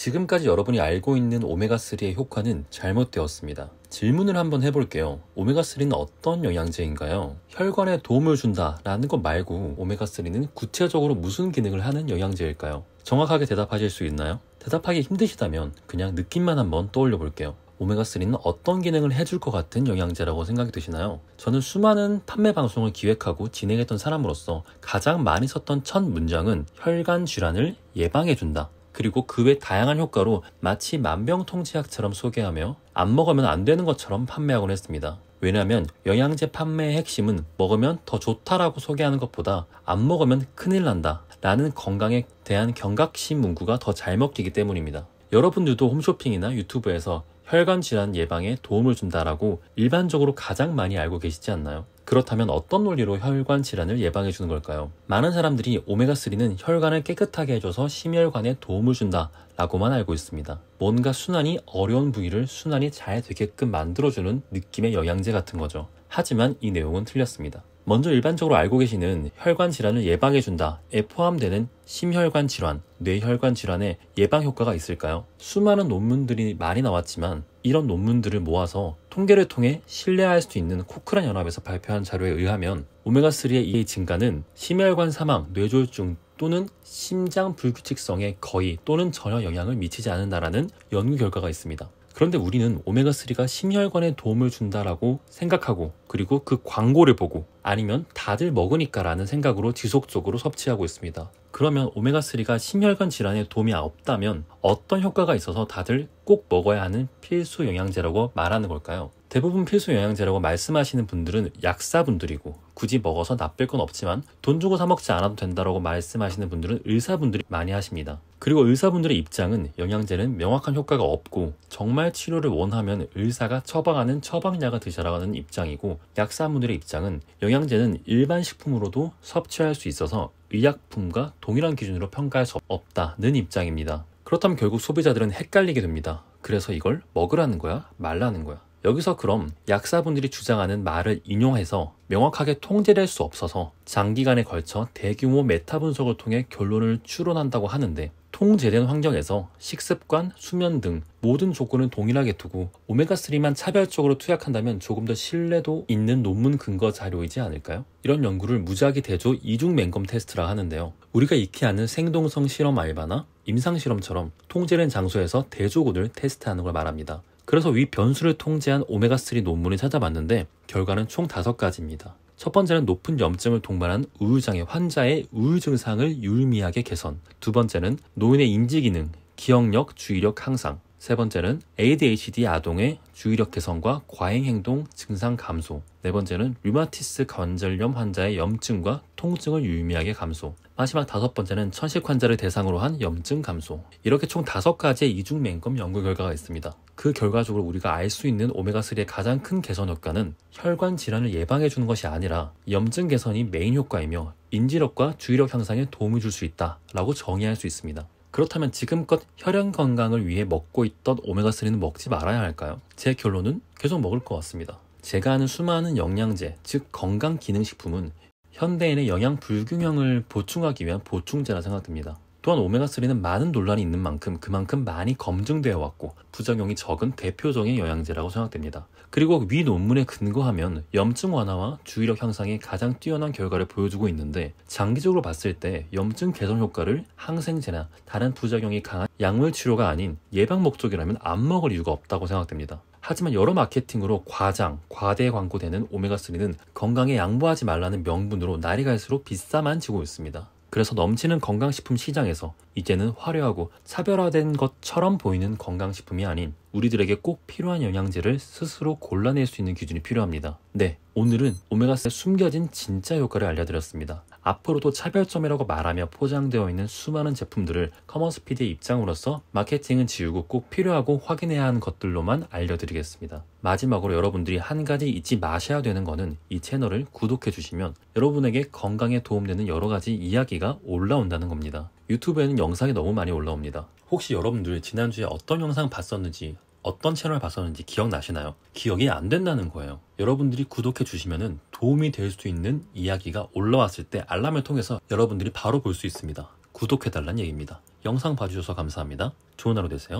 지금까지 여러분이 알고 있는 오메가3의 효과는 잘못되었습니다. 질문을 한번 해볼게요. 오메가3는 어떤 영양제인가요? 혈관에 도움을 준다라는 것 말고 오메가3는 구체적으로 무슨 기능을 하는 영양제일까요? 정확하게 대답하실 수 있나요? 대답하기 힘드시다면 그냥 느낌만 한번 떠올려 볼게요. 오메가3는 어떤 기능을 해줄 것 같은 영양제라고 생각이 드시나요? 저는 수많은 판매 방송을 기획하고 진행했던 사람으로서 가장 많이 썼던 첫 문장은 혈관 질환을 예방해준다. 그리고 그 외 다양한 효과로 마치 만병통치약처럼 소개하며 안 먹으면 안 되는 것처럼 판매하곤 했습니다. 왜냐하면 영양제 판매의 핵심은 먹으면 더 좋다라고 소개하는 것보다 안 먹으면 큰일 난다 라는 건강에 대한 경각심 문구가 더 잘 먹히기 때문입니다. 여러분들도 홈쇼핑이나 유튜브에서 혈관 질환 예방에 도움을 준다라고 일반적으로 가장 많이 알고 계시지 않나요? 그렇다면 어떤 논리로 혈관 질환을 예방해 주는 걸까요? 많은 사람들이 오메가3는 혈관을 깨끗하게 해줘서 심혈관에 도움을 준다 라고만 알고 있습니다. 뭔가 순환이 어려운 부위를 순환이 잘 되게끔 만들어주는 느낌의 영양제 같은 거죠. 하지만 이 내용은 틀렸습니다. 먼저 일반적으로 알고 계시는 혈관 질환을 예방해준다에 포함되는 심혈관 질환, 뇌혈관 질환의 예방 효과가 있을까요? 수많은 논문들이 많이 나왔지만 이런 논문들을 모아서 통계를 통해 신뢰할 수 있는 코크란 연합에서 발표한 자료에 의하면 오메가3의 이 증가는 심혈관 사망, 뇌졸중 또는 심장 불규칙성에 거의 또는 전혀 영향을 미치지 않는다라는 연구 결과가 있습니다. 그런데 우리는 오메가3가 심혈관에 도움을 준다라고 생각하고 그리고 그 광고를 보고 아니면 다들 먹으니까 라는 생각으로 지속적으로 섭취하고 있습니다. 그러면 오메가3가 심혈관 질환에 도움이 없다면 어떤 효과가 있어서 다들 꼭 먹어야 하는 필수 영양제라고 말하는 걸까요? 대부분 필수 영양제라고 말씀하시는 분들은 약사분들이고 굳이 먹어서 나쁠 건 없지만 돈 주고 사 먹지 않아도 된다고 말씀하시는 분들은 의사분들이 많이 하십니다. 그리고 의사분들의 입장은 영양제는 명확한 효과가 없고 정말 치료를 원하면 의사가 처방하는 처방약을 드시라는 입장이고 약사분들의 입장은 영양제는 일반 식품으로도 섭취할 수 있어서 의약품과 동일한 기준으로 평가할 수 없다는 입장입니다. 그렇다면 결국 소비자들은 헷갈리게 됩니다. 그래서 이걸 먹으라는 거야? 말라는 거야? 여기서 그럼 약사분들이 주장하는 말을 인용해서 명확하게 통제될 수 없어서 장기간에 걸쳐 대규모 메타 분석을 통해 결론을 추론한다고 하는데 통제된 환경에서 식습관, 수면 등 모든 조건을 동일하게 두고 오메가3만 차별적으로 투약한다면 조금 더 신뢰도 있는 논문 근거 자료이지 않을까요? 이런 연구를 무작위 대조 이중 맹검 테스트라 하는데요. 우리가 익히 아는 생동성 실험 알바나 임상실험처럼 통제된 장소에서 대조군을 테스트하는 걸 말합니다. 그래서 위 변수를 통제한 오메가3 논문을 찾아봤는데 결과는 총 5가지입니다. 첫 번째는 높은 염증을 동반한 우울장애 환자의 우울 증상을 유의미하게 개선. 두 번째는 노인의 인지기능, 기억력, 주의력 향상. 세 번째는 ADHD 아동의 주의력 개선과 과잉행동 증상 감소. 네 번째는 류마티스 관절염 환자의 염증과 통증을 유의미하게 감소. 마지막 5번째는 천식 환자를 대상으로 한 염증 감소. 이렇게 총 5가지의 이중 맹검 연구 결과가 있습니다. 그 결과적으로 우리가 알 수 있는 오메가3의 가장 큰 개선 효과는 혈관 질환을 예방해주는 것이 아니라 염증 개선이 메인 효과이며 인지력과 주의력 향상에 도움을 줄 수 있다라고 정의할 수 있습니다. 그렇다면 지금껏 혈행 건강을 위해 먹고 있던 오메가3는 먹지 말아야 할까요? 제 결론은 계속 먹을 것 같습니다. 제가 아는 수많은 영양제, 즉 건강기능식품은 현대인의 영양 불균형을 보충하기 위한 보충제라 생각됩니다. 또한 오메가3는 많은 논란이 있는 만큼 그만큼 많이 검증되어 왔고 부작용이 적은 대표적인 영양제라고 생각됩니다. 그리고 위 논문에 근거하면 염증 완화와 주의력 향상에 가장 뛰어난 결과를 보여주고 있는데 장기적으로 봤을 때 염증 개선 효과를 항생제나 다른 부작용이 강한 약물 치료가 아닌 예방 목적이라면 안 먹을 이유가 없다고 생각됩니다. 하지만 여러 마케팅으로 과대 광고되는 오메가3는 건강에 양보하지 말라는 명분으로 날이 갈수록 비싸만 지고 있습니다. 그래서 넘치는 건강식품 시장에서 이제는 화려하고 차별화된 것처럼 보이는 건강식품이 아닌 우리들에게 꼭 필요한 영양제를 스스로 골라낼 수 있는 기준이 필요합니다. 네, 오늘은 오메가3의 숨겨진 진짜 효과를 알려드렸습니다. 앞으로도 차별점이라고 말하며 포장되어 있는 수많은 제품들을 커머스피디의 입장으로서 마케팅은 지우고 꼭 필요하고 확인해야 하는 것들로만 알려드리겠습니다. 마지막으로 여러분들이 한 가지 잊지 마셔야 되는 거는 이 채널을 구독해 주시면 여러분에게 건강에 도움되는 여러 가지 이야기가 올라온다는 겁니다. 유튜브에는 영상이 너무 많이 올라옵니다. 혹시 여러분들 지난주에 어떤 영상 봤었는지 어떤 채널 봤었는지 기억나시나요? 기억이 안 된다는 거예요. 여러분들이 구독해 주시면 도움이 될 수 있는 이야기가 올라왔을 때 알람을 통해서 여러분들이 바로 볼 수 있습니다. 구독해달라는 얘기입니다. 영상 봐주셔서 감사합니다. 좋은 하루 되세요.